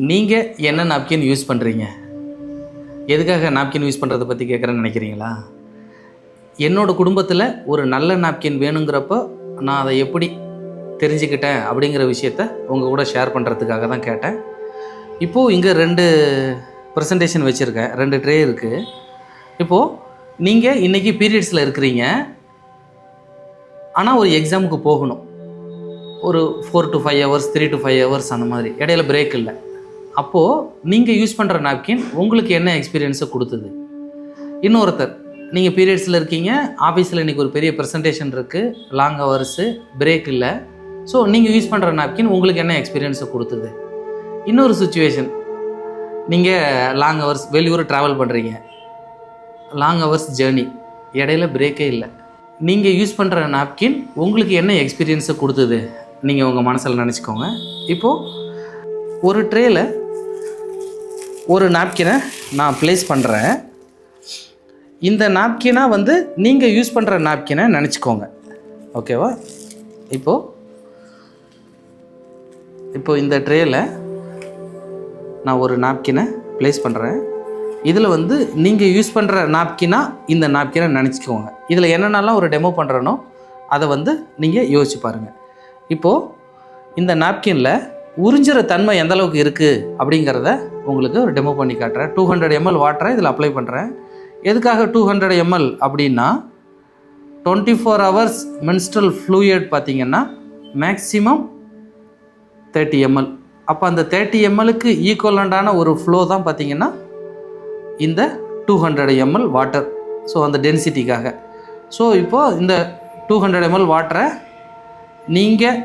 நீங்கள் என்ன napkin use பண்ணுறீங்க? எதுக்காக நாப்கின் யூஸ் பண்ணுறதை பற்றி கேட்குறேன்னு நினைக்கிறீங்களா? என்னோடய குடும்பத்தில் ஒரு நல்ல நாப்கின் வேணுங்கிறப்போ நான் அதை எப்படி தெரிஞ்சுக்கிட்டேன் அப்படிங்கிற விஷயத்த உங்கள் கூட ஷேர் பண்ணுறதுக்காக தான் கேட்டேன். இப்போது இங்கே 2 ப்ரெசன்டேஷன் வச்சுருக்கேன், 2 ட்ரே இருக்குது. இப்போது நீங்கள் இன்றைக்கி பீரியட்ஸில் இருக்கிறீங்க, ஆனால் ஒரு எக்ஸாமுக்கு போகணும். ஒரு 4 to 5 hours, 3 to 5 hours அந்த மாதிரி, இடையில பிரேக் இல்லை. அப்போது நீங்கள் யூஸ் பண்ணுற நாப்கின் உங்களுக்கு என்ன எக்ஸ்பீரியன்ஸை கொடுத்தது? இன்னொருத்தர், நீங்கள் பீரியட்ஸில் இருக்கீங்க, ஆஃபீஸில் இன்றைக்கி ஒரு பெரிய ப்ரெசன்டேஷன் இருக்குது, லாங் ஹவர்ஸு, பிரேக் இல்லை. ஸோ நீங்கள் யூஸ் பண்ணுற நாப்கின் உங்களுக்கு என்ன எக்ஸ்பீரியன்ஸை கொடுத்தது? இன்னொரு சுச்சுவேஷன், நீங்கள் லாங் ஹவர்ஸ் வெளியூர் ட்ராவல் பண்ணுறீங்க, லாங் ஹவர்ஸ் ஜேர்னி, இடையில பிரேக்கே இல்லை. நீங்கள் யூஸ் பண்ணுற நாப்கின் உங்களுக்கு என்ன எக்ஸ்பீரியன்ஸை கொடுத்தது? நீங்கள் உங்கள் மனசில் நினச்சிக்கோங்க. இப்போது ஒரு ட்ரேயில் ஒரு நாப்கினை நான் ப்ளேஸ் பண்ணுறேன். இந்த நாப்கினாக நீங்கள் யூஸ் பண்ணுற நாப்கினை நினச்சிக்கோங்க, ஓகேவா? இப்போ இந்த ட்ரேயில் நான் ஒரு நாப்கினை ப்ளேஸ் பண்ணுறேன். இதில் நீங்கள் யூஸ் பண்ணுற நாப்கினாக இந்த நாப்கினை நினச்சிக்கோங்க. இதில் என்னென்னலாம் ஒரு டெமோ பண்ணுறனோ அதை நீங்கள் யோசிச்சு பாருங்கள். இப்போது இந்த நாப்கினில் உறிஞ்சிற தன்மை எந்த அளவுக்கு இருக்குது அப்படிங்கிறத உங்களுக்கு ஒரு டெமோ பண்ணி காட்டுறேன். 200 ml வாட்டரை இதில் அப்ளை பண்ணுறேன். எதுக்காக 200 ml அப்படின்னா, 24 hours menstrual fluid பார்த்திங்கன்னா மேக்ஸிமம் 30 ml. அப்போ அந்த 30 mlக்கு ஈக்குவலண்டான ஒரு ஃப்ளோ தான் பார்த்திங்கன்னா இந்த 200 ml வாட்டர். ஸோ அந்த டென்சிட்டிக்காக. ஸோ இப்போது இந்த 200 ml வாட்டரை நீங்கள்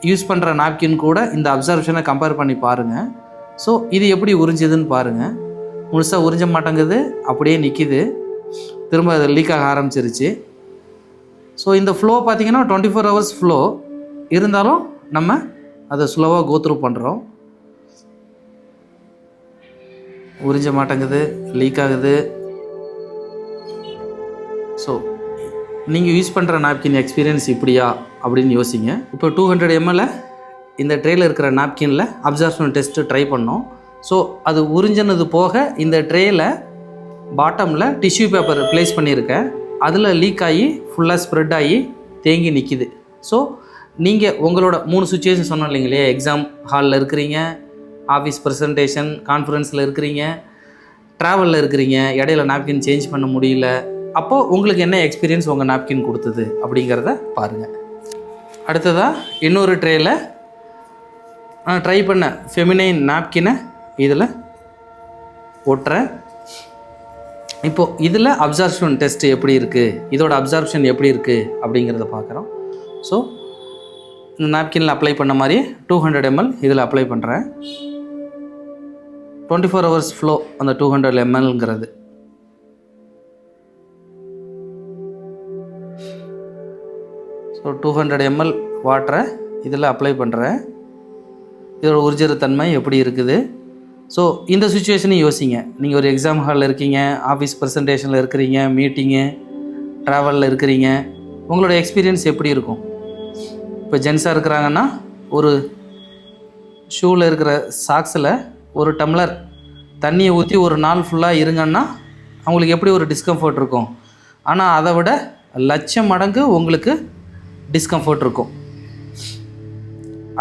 யூஸ் பண்ணுற நாப்கின் கூட இந்த அப்சர்வேஷனை கம்பேர் பண்ணி பாருங்கள். ஸோ இது எப்படி உறிஞ்சுதுன்னு பாருங்கள். முழுசாக உறிஞ்ச மாட்டேங்குது, அப்படியே நிற்கிது, திரும்ப அது லீக் ஆக ஆரம்பிச்சிருச்சு. ஸோ இந்த ஃப்ளோ பார்த்திங்கன்னா 24 hours ஃப்ளோ இருந்தாலும் நம்ம அதை ஸ்லோவாக கோத்ரூ பண்ணுறோம். உறிஞ்ச மாட்டேங்குது, லீக் ஆகுது. ஸோ நீங்கள் யூஸ் பண்ணுற நாப்கின் எக்ஸ்பீரியன்ஸ் இப்படியா அப்படின்னு யோசிங்க. இப்போ 200 ml இந்த ட்ரேயில் இருக்கிற நாப்கினில் அப்சர்வேஷன் டெஸ்ட்டு ட்ரை பண்ணோம். ஸோ அது உறிஞ்சினது போக இந்த ட்ரேயில் பாட்டமில் டிஷ்யூ பேப்பர் ப்ளேஸ் பண்ணியிருக்கேன். அதில் லீக் ஆகி ஃபுல்லாக ஸ்ப்ரெட் ஆகி தேங்கி நிற்கிது. ஸோ நீங்கள் உங்களோட 3 சுச்சுவேஷன் சொன்னோம் இல்லைங்களே, எக்ஸாம் ஹாலில் இருக்கிறீங்க, ஆஃபீஸ் ப்ரெசன்டேஷன் கான்ஃபரன்ஸில் இருக்கிறீங்க, ட்ராவலில் இருக்கிறீங்க, இடையில நாப்கின் சேஞ்ச் பண்ண முடியல. அப்போது உங்களுக்கு என்ன எக்ஸ்பீரியன்ஸ் உங்கள் நாப்கின் கொடுத்தது அப்படிங்கிறத பாருங்கள். அடுத்ததாக இன்னொரு ட்ரேயில் நான் ட்ரை பண்ண ஃபெமினைன் நாப்கினை இதில் ஒட்டுறேன். இப்போது இதில் அப்சார்ப்ஷன் டெஸ்ட் எப்படி இருக்குது, இதோட அப்சார்ப்ஷன் எப்படி இருக்குது அப்படிங்கிறத பார்க்குறோம். ஸோ இந்த நாப்கினில் அப்ளை பண்ண மாதிரி 200 ml இதில் அப்ளை பண்ணுறேன். 24 hours ஃப்ளோ அந்த 200 mlங்கிறது. ஸோ 200 ml வாட்டரை இதில் அப்ளை பண்ணுறேன். இதோட உறிஞ்சிற தன்மை எப்படி இருக்குது? ஸோ இந்த சுச்சுவேஷனையும் யோசிங்க. நீங்கள் ஒரு எக்ஸாம் ஹாலில் இருக்கீங்க, ஆஃபீஸ் ப்ரெசன்டேஷனில் இருக்கிறீங்க, மீட்டிங்கு, ட்ராவலில் இருக்கிறீங்க, உங்களோட எக்ஸ்பீரியன்ஸ் எப்படி இருக்கும்? இப்போ ஜென்ஸாக இருக்கிறாங்கன்னா ஒரு ஷூவில் இருக்கிற சாக்ஸில் ஒரு டம்ளர் தண்ணியை ஊற்றி ஒரு நாள் ஃபுல்லாக இருங்கன்னா அவங்களுக்கு எப்படி ஒரு டிஸ்கம்ஃபர்ட் இருக்கும்? ஆனால் அதை விட 1,00,000 மடங்கு உங்களுக்கு டிஸ்கம்ஃபர்ட் இருக்கும்.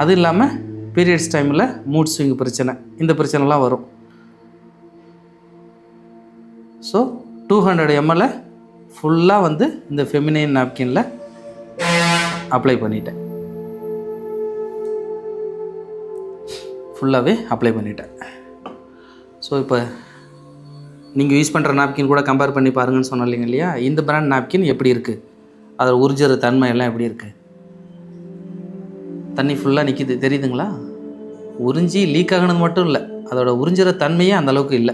அது இல்லாமல் பீரியட்ஸ் டைமில் மூட் ஸ்விங் பிரச்சனை, இந்த பிரச்சனைலாம் வரும். ஸோ 200 ml ஃபுல்லாக இந்த ஃபெமினைன் நாப்கினில் அப்ளை பண்ணிட்டேன். ஃபுல்லாகவே அப்ளை பண்ணிட்டேன். ஸோ இப்போ நீங்கள் யூஸ் பண்ணுற நாப்கின் கூட கம்பேர் பண்ணி பாருங்கன்னு சொன்னோம் இல்லைங்க இல்லையா? இந்த பிராண்ட் நாப்கின் எப்படி இருக்குது, அதில் உறிஞ்சிற தன்மை எல்லாம் எப்படி இருக்குது? தண்ணி ஃபுல்லாக நிற்கிது, தெரியுதுங்களா? உறிஞ்சி லீக் ஆகினது மட்டும் இல்லை, அதோட உறிஞ்சிற தன்மையே அந்தளவுக்கு இல்லை.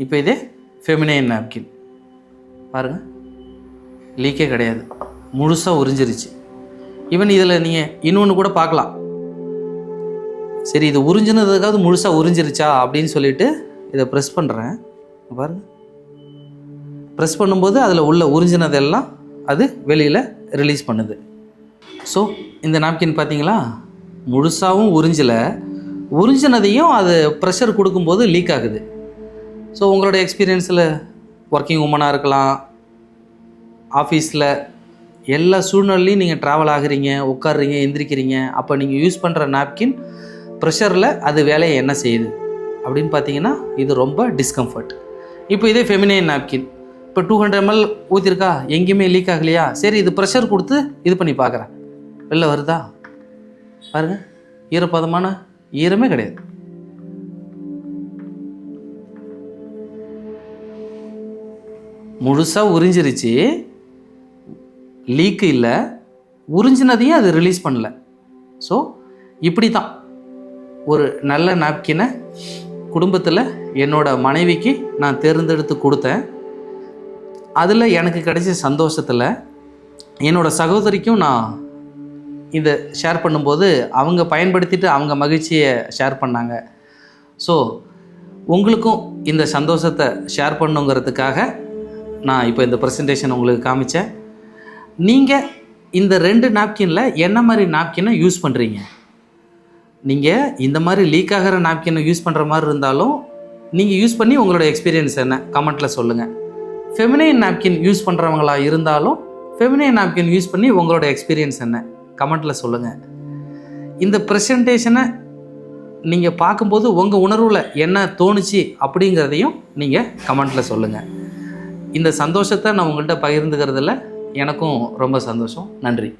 இப்போ இதே ஃபெமினைன் நாப்கின் பாருங்கள், லீக்கே கிடையாது, முழுசாக உறிஞ்சிருச்சு. ஈவன் இதில் நீங்கள் இன்னொன்று கூட பார்க்கலாம். சரி, இது உறிஞ்சினதுக்காவது முழுசாக உறிஞ்சிருச்சா அப்படின்னு சொல்லிவிட்டு இதை ப்ரெஸ் பண்ணுறேன். பாருங்கள், ப்ரெஸ் பண்ணும்போது அதில் உள்ள உறிஞ்சினதெல்லாம் அது வெளியில் ரிலீஸ் பண்ணுது. ஸோ இந்த நாப்கின் பார்த்தீங்களா, முழுசாகவும் உறிஞ்சலை, உறிஞ்சினதையும் அது ப்ரெஷர் கொடுக்கும்போது லீக் ஆகுது. ஸோ உங்களோட எக்ஸ்பீரியன்ஸில் ஒர்க்கிங் உமனாக இருக்கலாம், ஆஃபீஸில் எல்லா சூழ்நிலையும் நீங்கள் ட்ராவல் ஆகுறீங்க, உட்காடுறீங்க, எந்திரிக்கிறீங்க. அப்போ நீங்கள் யூஸ் பண்ணுற நாப்கின் ப்ரெஷரில் அது வேலையை என்ன செய்யுது அப்படின்னு பார்த்தீங்கன்னா இது ரொம்ப டிஸ்கம்ஃபர்ட். இப்போ இதே ஃபெமினைன் நாப்கின் இப்போ 200 ml ஊற்றிருக்கா, எங்கேயுமே லீக் ஆகலையா, சரி இது ப்ரெஷர் கொடுத்து இது பண்ணி பார்க்குறேன், வெளில வருதா பாருங்கள், ஈரப்பதமான ஈரமே கிடையாது. முழுசாக உறிஞ்சிருச்சு, லீக்கு இல்லை, உறிஞ்சினதையும் அது ரிலீஸ் பண்ணல. ஸோ இப்படி தான் ஒரு நல்ல நாப்கினை குடும்பத்தில் என்னோடய மனைவிக்கு நான் தேர்ந்தெடுத்து கொடுத்தேன். அதில் எனக்கு கிடைச்ச சந்தோஷத்தில் என்னோடய சகோதரிக்கும் நான் இதை ஷேர் பண்ணும்போது அவங்க பயன்படுத்திட்டு அவங்க மகிழ்ச்சியை ஷேர் பண்ணாங்க. ஸோ உங்களுக்கும் இந்த சந்தோஷத்தை ஷேர் பண்ணுங்கிறதுக்காக நான் இப்போ இந்த ப்ரெசன்டேஷன் உங்களுக்கு காமிச்சேன். நீங்கள் இந்த 2 நாப்கினில் என்ன மாதிரி நாப்கினை யூஸ் பண்ணுறீங்க? நீங்கள் இந்த மாதிரி லீக் ஆகிற நாப்கினை யூஸ் பண்ணுற மாதிரி இருந்தாலும் நீங்கள் யூஸ் பண்ணி உங்களோட எக்ஸ்பீரியன்ஸ் என்ன கமெண்ட்டில் சொல்லுங்கள். ஃபெமினைன் நாப்கின் யூஸ் பண்ணுறவங்களா இருந்தாலும் ஃபெமினைன் நாப்கின் யூஸ் பண்ணி உங்களோட எக்ஸ்பீரியன்ஸ் என்ன கமெண்ட்டில் சொல்லுங்கள். இந்த ப்ரெசன்டேஷனை நீங்கள் பார்க்கும்போது உங்கள் உணர்வில் என்ன தோணுச்சு அப்படிங்கிறதையும் நீங்கள் கமெண்ட்டில் சொல்லுங்கள். இந்த சந்தோஷத்தை நான் உங்கள்கிட்ட பகிர்ந்துக்கிறதுல எனக்கும் ரொம்ப சந்தோஷம். நன்றி.